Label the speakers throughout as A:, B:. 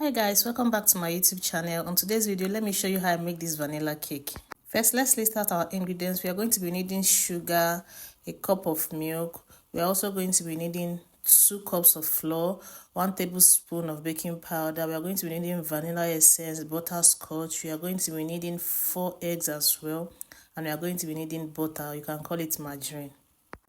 A: Hi guys, welcome back to my YouTube channel. On today's video, let me show you how I make this vanilla cake. First, let's list out our ingredients. We are going to be needing sugar, a cup of milk. We are also going to be needing 2 cups of flour, 1 tablespoon of baking powder. We are going to be needing vanilla essence, butterscotch. We are going to be needing 4 eggs as well. And we are going to be needing butter. You can call it margarine.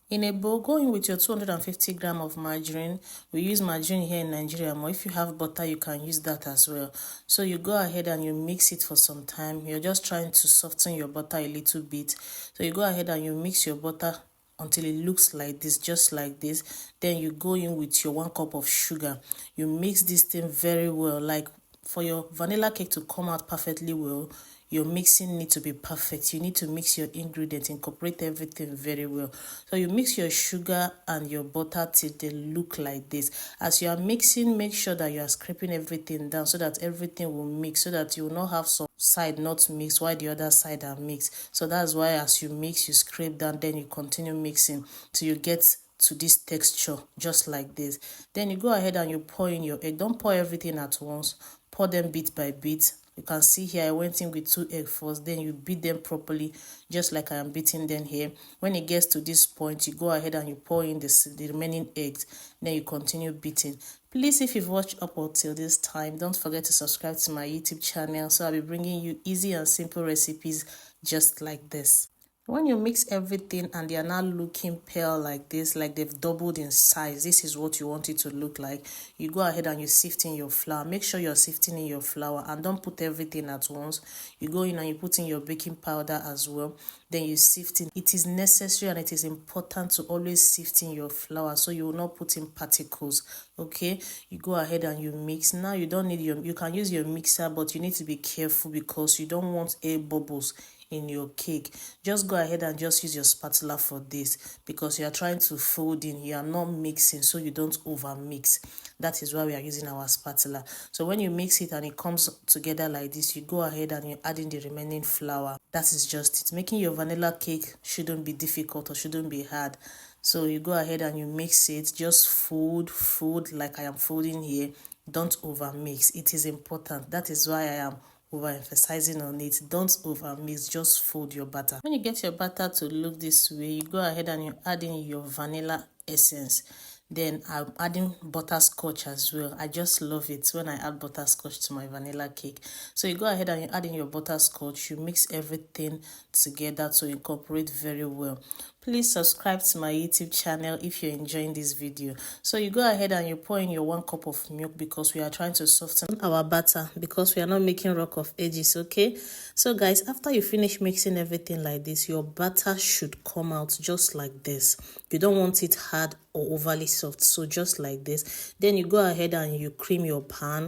A: In a bowl, go in with your 250 grams of margarine. We use margarine here in Nigeria, or if you have butter, you can use that as well. So you go ahead and you mix it for some time. You're just trying to soften your butter a little bit. So you go ahead and you mix your butter until it looks like this, just like this. Then you go in with your 1 cup of sugar. You mix this thing very well. Like for your vanilla cake to come out perfectly well, your mixing needs to be perfect. You need to mix your ingredients, incorporate everything very well. So you mix your sugar and your butter till they look like this. As you are mixing, make sure that you are scraping everything down so that everything will mix, so that you will not have some side not mixed while the other side are mixed. So that's why as you mix, you scrape down, then you continue mixing till you get to this texture, just like this. Then you go ahead and you pour in your egg. Don't pour everything at once. Pour them bit by bit. You can see here I went in with 2 eggs first, then you beat them properly just like I am beating them here. When it gets to this point, you go ahead and you pour in the remaining eggs, then you continue beating. Please, if you've watched up until this time, don't forget to subscribe to my YouTube channel, so I'll be bringing you easy and simple recipes just like this. When you mix everything and they are now looking pale like this, like they've doubled in size, this is what you want it to look like. You go ahead and you sift in your flour. Make sure you're sifting in your flour and don't put everything at once. You go in and you put in your baking powder as well. Then you sift in. It is necessary and it is important to always sift in your flour so you will not put in particles. Okay, you go ahead and you mix. Now you don't need you can use your mixer, but you need to be careful because you don't want air bubbles in your cake. Just go ahead and just use your spatula for this because you are trying to fold in, you are not mixing, so you don't over mix. That is why we are using our spatula. So when you mix it and it comes together like this, you go ahead and you add in the remaining flour. That is just it. Making your vanilla cake shouldn't be difficult or shouldn't be hard. So you go ahead and you mix it. Just fold like I am folding here. Don't over mix. It is important. That is why I am overemphasizing on it. Don't over mix, just fold your batter. When you get your batter to look this way, you go ahead and you add in your vanilla essence. Then I'm adding butterscotch as well. I just love it when I add butterscotch to my vanilla cake. So you go ahead and you add in your butterscotch. You mix everything together to incorporate very well. Please subscribe to my YouTube channel if you're enjoying this video. So you go ahead and you pour in your 1 cup of milk because we are trying to soften our batter because we are not making rock of ages, okay? So guys, after you finish mixing everything like this, your batter should come out just like this. You don't want it hard or overly soft, so just like this. Then you go ahead and you cream your pan.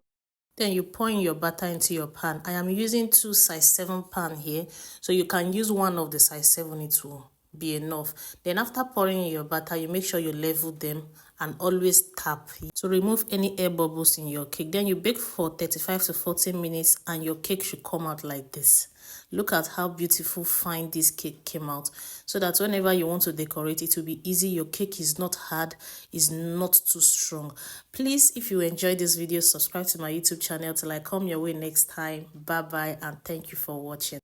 A: Then you pour in your batter into your pan. I am using 2 size 7 pan here, so you can use one of the size 7, it will be enough. Then after pouring in your batter, you make sure you level them and always tap to remove any air bubbles in your cake. Then you bake for 35 to 40 minutes and your cake should come out like this. Look at how beautiful fine this cake came out, so that whenever you want to decorate, it will be easy. Your cake is not hard, is not too strong. Please, if you enjoyed this video, subscribe to my YouTube channel till I come your way next time. Bye bye and thank you for watching.